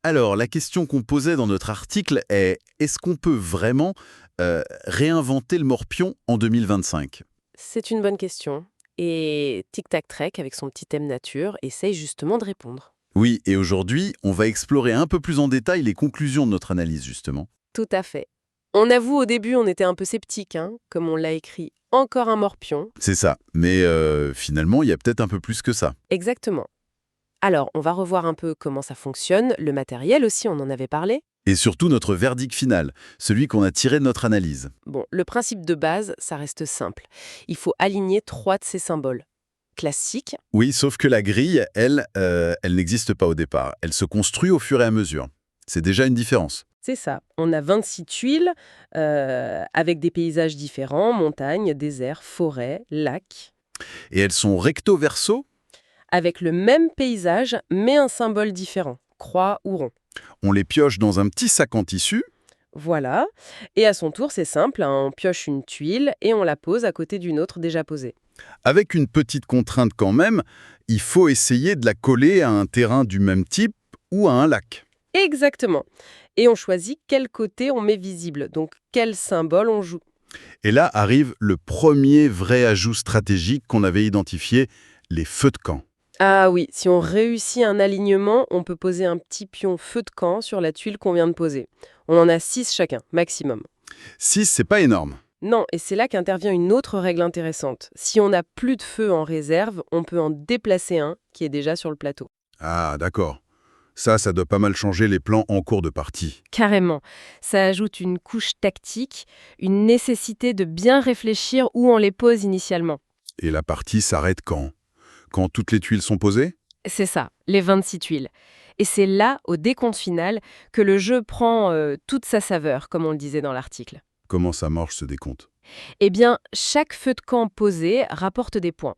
Alors, la question qu'on posait dans notre article est est-ce qu'on peut vraiment réinventer le morpion en 2025? C'est une bonne question. Et Tic Tac Trek, avec son petit thème nature, essaye justement de répondre. Oui, et aujourd'hui, on va explorer un peu plus en détail les conclusions de notre analyse, justement. Tout à fait. On avoue, au début, on était un peu sceptique, hein, comme on l'a écrit. Encore un morpion. C'est ça, mais finalement, il y a peut-être un peu plus que ça. Exactement. Alors, on va revoir un peu comment ça fonctionne, le matériel aussi, on en avait parlé. Et surtout notre verdict final, celui qu'on a tiré de notre analyse. Bon, le principe de base, ça reste simple. Il faut aligner 3 de ces symboles. Classique, Oui, sauf que la grille, elle n'existe pas au départ. Elle se construit au fur et à mesure. C'est déjà une différence. c'est ça. On a 26 tuiles avec des paysages différents, montagnes, déserts, forêts, lacs, Et elles sont recto-verso. avec le même paysage, mais un symbole différent, croix ou rond. On les pioche dans un petit sac en tissu. Voilà. Et à son tour, c'est simple, hein, on pioche une tuile et on la pose à côté d'une autre déjà posée. Avec une petite contrainte quand même, il faut essayer de la coller à un terrain du même type ou à un lac. Exactement. Et on choisit quel côté on met visible, donc quel symbole on joue. Et là arrive le premier vrai ajout stratégique qu'on avait identifié, les feux de camp. Ah oui, si on réussit un alignement, on peut poser un petit pion feu de camp sur la tuile qu'on vient de poser. On en a 6 chacun, maximum. 6, c'est pas énorme. Non, et c'est là qu'intervient une autre règle intéressante. Si on n'a plus de feu en réserve, on peut en déplacer un qui est déjà sur le plateau. Ah, d'accord. Ça doit pas mal changer les plans en cours de partie. Carrément. Ça ajoute une couche tactique, une nécessité de bien réfléchir où on les pose initialement. Et la partie s'arrête quand? Quand toutes les tuiles sont posées? C'est ça, les 26 tuiles. Et c'est là, au décompte final, que le jeu prend toute sa saveur, comme on le disait dans l'article. Comment ça marche ce décompte? Eh bien, chaque feu de camp posé rapporte des points.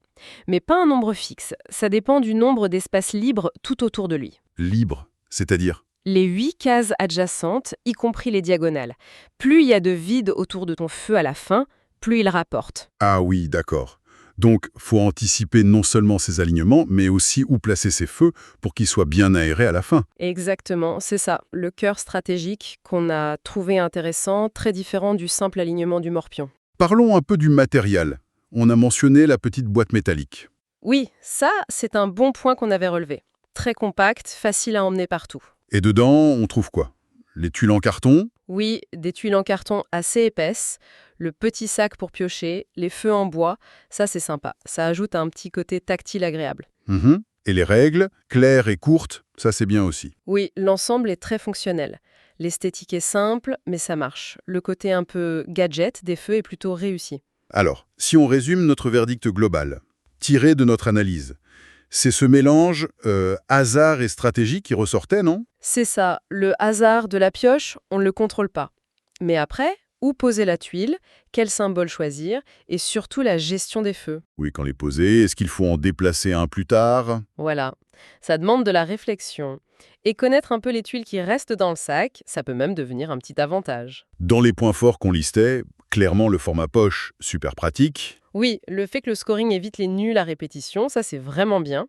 Mais pas un nombre fixe, ça dépend du nombre d'espaces libres tout autour de lui. Libre, c'est-à-dire? Les 8 cases adjacentes, y compris les diagonales. Plus il y a de vide autour de ton feu à la fin, plus il rapporte. Ah oui, d'accord. Donc, faut anticiper non seulement ces alignements, mais aussi où placer ces feux pour qu'ils soient bien aérés à la fin. Exactement, c'est ça, le cœur stratégique qu'on a trouvé intéressant, très différent du simple alignement du morpion. Parlons un peu du matériel. On a mentionné la petite boîte métallique. Oui, ça, c'est un bon point qu'on avait relevé. Très compact, facile à emmener partout. Et dedans, on trouve quoi? Les tuiles en carton? Oui, des tuiles en carton assez épaisses, le petit sac pour piocher, les feux en bois, ça c'est sympa. Ça ajoute un petit côté tactile agréable. Mhm. Et les règles, claires et courtes, ça c'est bien aussi. Oui, l'ensemble est très fonctionnel. L'esthétique est simple, mais ça marche. Le côté un peu gadget des feux est plutôt réussi. Alors, si on résume notre verdict global, tiré de notre analyse, c'est ce mélange hasard et stratégie qui ressortait, non? C'est ça, le hasard de la pioche, on ne le contrôle pas. Mais après, où poser la tuile, quel symbole choisir, et surtout la gestion des feux. Oui, quand les poser, est-ce qu'il faut en déplacer un plus tard? Voilà, ça demande de la réflexion. Et connaître un peu les tuiles qui restent dans le sac, ça peut même devenir un petit avantage. Dans les points forts qu'on listait, clairement le format poche, super pratique. Oui, le fait que le scoring évite les nuls à répétition, ça c'est vraiment bien.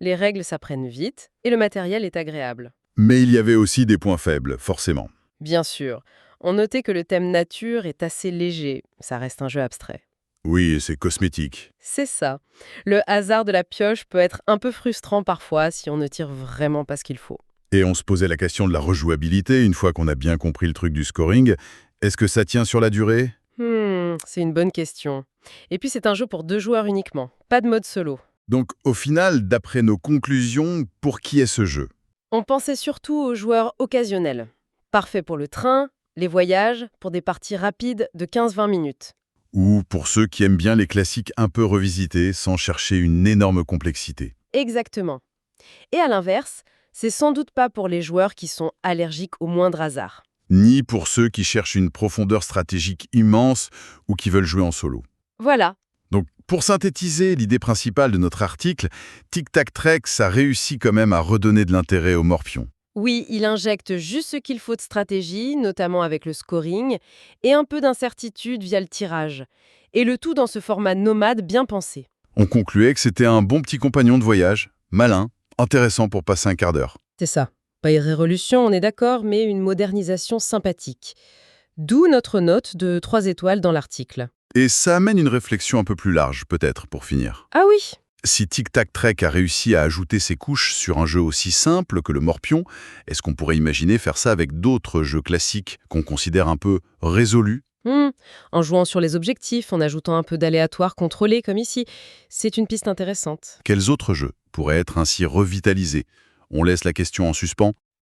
Les règles s'apprennent vite, et le matériel est agréable. Mais il y avait aussi des points faibles, forcément. Bien sûr, on notait que le thème nature est assez léger, ça reste un jeu abstrait. Oui, et c'est cosmétique. C'est ça. Le hasard de la pioche peut être un peu frustrant parfois si on ne tire vraiment pas ce qu'il faut. Et on se posait la question de la rejouabilité, une fois qu'on a bien compris le truc du scoring. Est-ce que ça tient sur la durée? C'est une bonne question. Et puis c'est un jeu pour 2 joueurs uniquement, pas de mode solo. Donc au final, d'après nos conclusions, pour qui est ce jeu? On pensait surtout aux joueurs occasionnels. Parfait pour le train, les voyages, pour des parties rapides de 15-20 minutes. Ou pour ceux qui aiment bien les classiques un peu revisités, sans chercher une énorme complexité? Exactement. Et à l'inverse, c'est sans doute pas pour les joueurs qui sont allergiques au moindre hasard. Ni pour ceux qui cherchent une profondeur stratégique immense ou qui veulent jouer en solo. Voilà. Donc, pour synthétiser l'idée principale de notre article, Tic Tac Trek, ça réussit quand même à redonner de l'intérêt au morpion. Oui, il injecte juste ce qu'il faut de stratégie, notamment avec le scoring, et un peu d'incertitude via le tirage. Et le tout dans ce format nomade bien pensé. On concluait que c'était un bon petit compagnon de voyage, malin, intéressant pour passer un quart d'heure. C'est ça. Pas une révolution, on est d'accord, mais une modernisation sympathique. D'où notre note de 3 étoiles dans l'article. Et ça amène une réflexion un peu plus large, peut-être, pour finir. Ah oui. Si Tic Tac Trek a réussi à ajouter ses couches sur un jeu aussi simple que le Morpion, est-ce qu'on pourrait imaginer faire ça avec d'autres jeux classiques qu'on considère un peu résolus? En jouant sur les objectifs, en ajoutant un peu d'aléatoire contrôlé comme ici, c'est une piste intéressante. Quels autres jeux pourraient être ainsi revitalisés? On laisse la question en suspens.